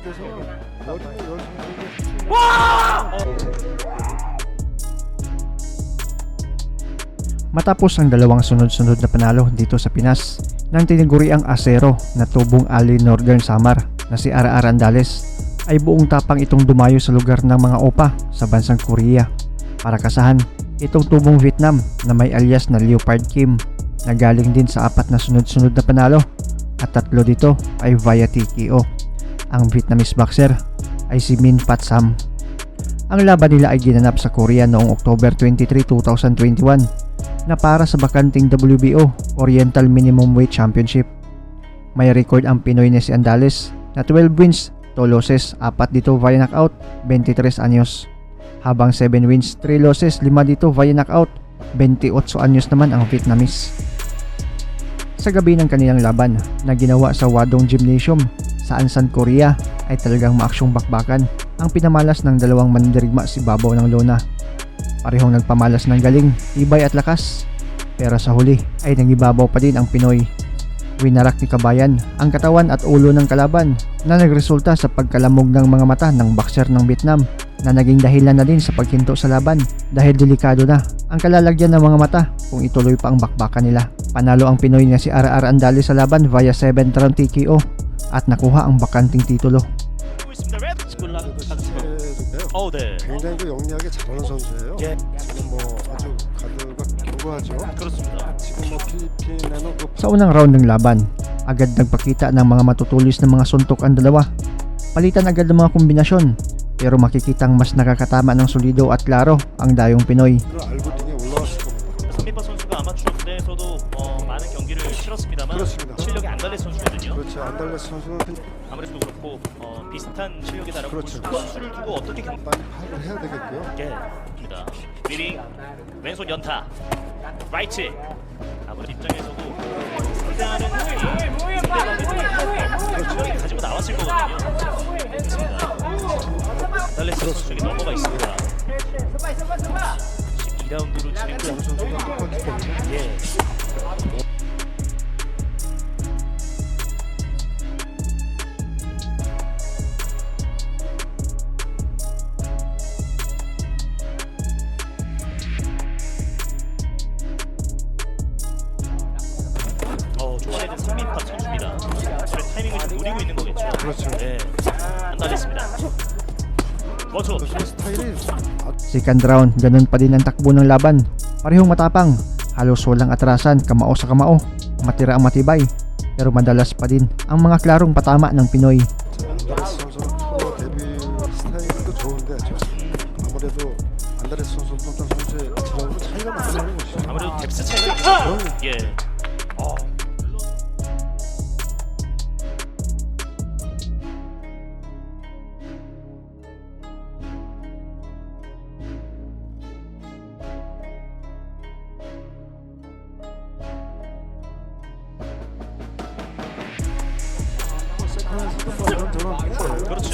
상황이 돼서는 머리를 열심히 Matapos ang dalawang sunod-sunod na panalo dito sa Pinas, nang tinaguri ang asero na tubong Ali Northern Samar na si Ara Arandales, ay buong tapang itong dumayo sa lugar ng mga opa sa bansang Korea para kasahan itong tubong Vietnam na may alias na Leopard Kim na galing din sa 4 na sunod-sunod na panalo at 3 dito ay via TKO. Ang Vietnamese boxer ay si Min Pat Sam. Ang laban nila ay ginanap sa Korea noong October 23, 2021 na para sa bakanting WBO Oriental Minimum Weight Championship. May record ang Pinoy na si Andales na 12 wins, 2 losses, 4 dito via knockout, 23 anyos. Habang 7 wins, 3 losses, 5 dito via knockout, 28 anyos naman ang Vietnamese. Sa gabi ng kanilang laban na ginawa sa Wadong Gymnasium sa Ansan, Korea ay talagang maaksyong bakbakan ang pinamalas ng dalawang mandirigma si Babaw ng Lona. Parehong nagpamalas ng galing, tibay at lakas, pero sa huli ay nangibabaw pa din ang Pinoy. Winarak ni Kabayan ang katawan at ulo ng kalaban na nagresulta sa pagkalamog ng mga mata ng boxer ng Vietnam na naging dahilan na din sa paghinto sa laban dahil delikado na ang kalalagyan ng mga mata kung ituloy pa ang bakbakan nila. Panalo ang Pinoy na si Ara Arandales sa laban via 7th round TKO at nakuha ang bakanting titulo. 네. 굉장히 영리하게 잘하는 선수예요. 예. 지금 뭐 아주 가드가 견고하죠. 그렇습니다. 지금 뭐 필리핀에는 그 Sa unang round ng laban, agad nagpakita ng mga matutulis na mga suntok ang dalawa. Palitan agad ng mga kombinasyon, pero makikitang mas nakakatama ng solido at klaro ang dayong Pinoy. 알고 링에 올라왔을 겁니다. 선민파 선수가 아마추어 무대에서도 많은 경기를 치렀습니다만 그렇습니다. 실력이 안달레스 선수거든요. 그렇죠. 안달레스 선수는 아무래도 그렇고 비슷한 실력이다라고 볼 그렇죠. 수 있는 선수를 두고 어떻게 경기 많이 파악을 해야 되겠고요. 입니다. 미링 왼손 연타 라이트 아무래도 입장에서도 상대하는 상대방이 가지고 나왔을 거거든요. 그렇습니다. 안달레스 선수에게 넘어가 있습니다. 12라운드로 진행되고 선수가 똑같기 때문에 예. 초반에는 3민파 선수입니다. 그래 타이밍을 좀 노리고 있는 거겠죠. 그렇죠. 네. 안달했습니다. 원투. 선수의 스타일이 Second round, ganun pa din ang takbo ng laban. Parehong matapang, halos walang atrasan, kamao sa kamao, matira ang matibay. Pero madalas pa din ang mga klarong patama ng Pinoy. 안다레스 선수는 프로 데뷔 스타일도 좋은데 아무래도 안다레스 선수는 어떤 선수의 드라이브 차이가 많이 나는 것이죠. 아무래도 뎁스 차이가 있죠. 예. 그렇죠.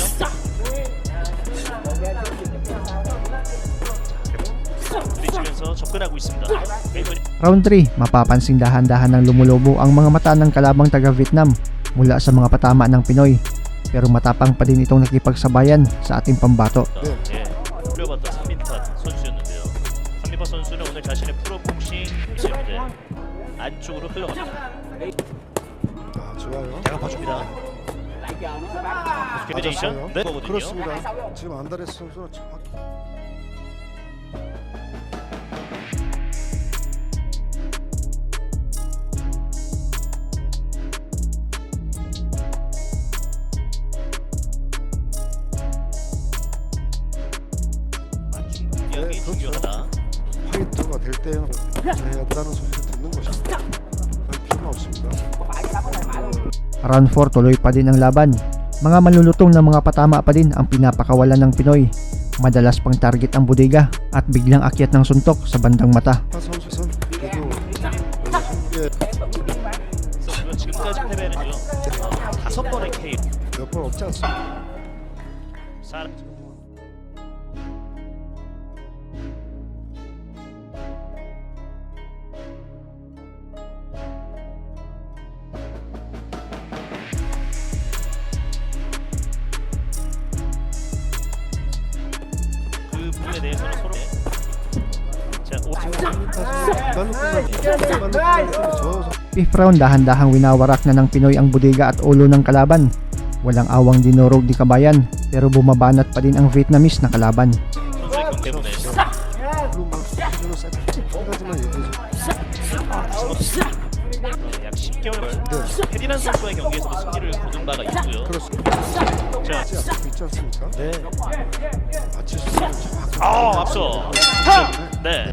부딪히면서 접근하고 있습니다. 왼손 Round 3, mapapansing dahan-dahan ng lumulobo ang mga mata ng kalabang taga-Vietnam mula sa mga patama ng Pinoy. Pero matapang pa din itong nakipagsabayan sa ating pambato. 예. 풀려봤던 3민파 선수였는데요. 3민파 선수는 오늘 자신의 프로 복싱 무대 안쪽으로 흘러갑니다. 아, 좋아요. 잘 봐줍니다. 캐비네이션 맞았어요. 네 거거든요. 그렇습니다. 지금 안다레스 선수는 정확히 공격이 네, 그렇죠. 중요하다. 파이터가 될 때는 해야 한다는 소리를 듣는 것입니다. 별 필요는 없습니다. Round 4, tuloy pa din ang laban. Mga malulutong na mga patama pa din ang pinapakawalan ng Pinoy. Madalas pang target ang bodega at biglang akyat ng suntok sa bandang mata. 파 선수는 그래도 한개 선수가 지금까지 패배는요 5번의 K. 몇 번 없지 않습니까? 사... 부분에 대해서는 서로 자, Fifth round, dahan-dahang winawarak na ng Pinoy ang bodega at ulo ng kalaban. Walang awang dinurog di kabayan, pero bumabanat pa din ang Vietnamese na kalaban. 선수의 경 때문에 약 10개월 페디난 선수와의 경기에서도 승리를 거둔 바가 있고요. 그렇습니다. 자, 있지 않습니까? 네. 맞출 수 있는 정확한 앞서. 네.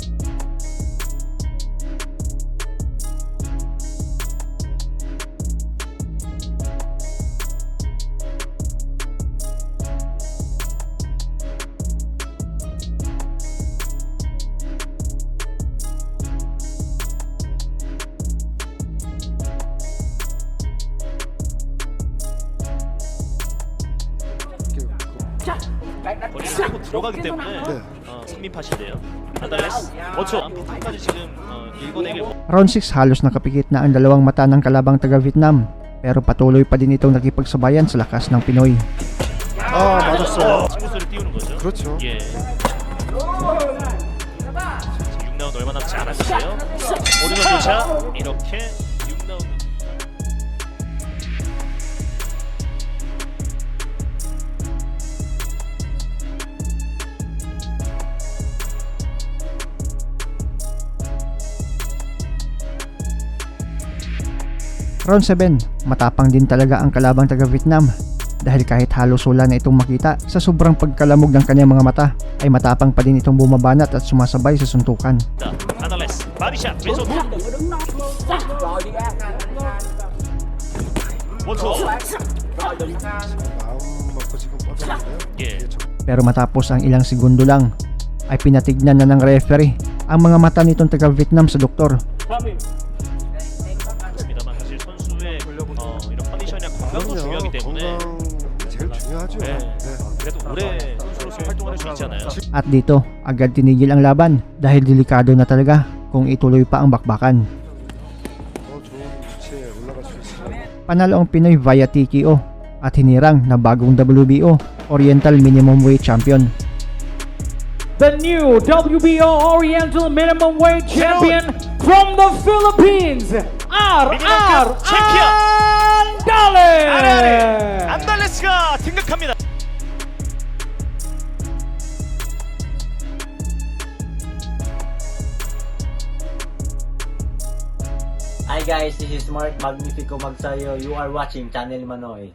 거리를 세고 들어가기 때문에 네. 승리팟인데요. 안달레스 5초 피팅까지 지금 읽어내길 Round 6, halos nakapikit na ang dalawang mata ng kalabang taga-Vietnam, pero patuloy pa din itong nakipagsabayan sa lakas ng Pinoy. 아 맞았어요. 승부수를 띄우는 거죠. 그렇죠. 예. 지금 6라운드 얼마 남지 않았는데요. 오른손 교차 이렇게 6라운드. Round 7, matapang din talaga ang kalabang taga-Vietnam dahil kahit halos wala na itong makita sa sobrang pagkalamog ng kanyang mga mata ay matapang pa din itong bumabanat at sumasabay sa suntukan. 아날레스 바디샷 왼손 원투 마음 먹고 지금 뻗었는데요. 예. Pero matapos ang ilang segundo lang ay pinatignan na ng referee ang mga mata nitong taga-Vietnam sa doktor. 입니다만 사실 선수의 이런 컨디션이나 건강도 중요하기 때문에 건강 제일 중요하죠. 네. 네. 그래도 오래 선수로서 활동을 할 수 있잖아요. At dito, agad tinigil ang laban dahil delikado na talaga kung ituloy pa ang bakbakan. 더 좋은 위치에 올라갈 수 있어요. Panalo ang Pinoy via TKO at hinirang na bagong WBO Oriental Minimum Weight Champion. The new WBO Oriental Minimum Weight Champion from the Philippines, RR 챔피언! Andales! 안달레스가 등극합니다. Hi guys, this is Mark Magnifico Magsayo. You are watching Channel Manoy.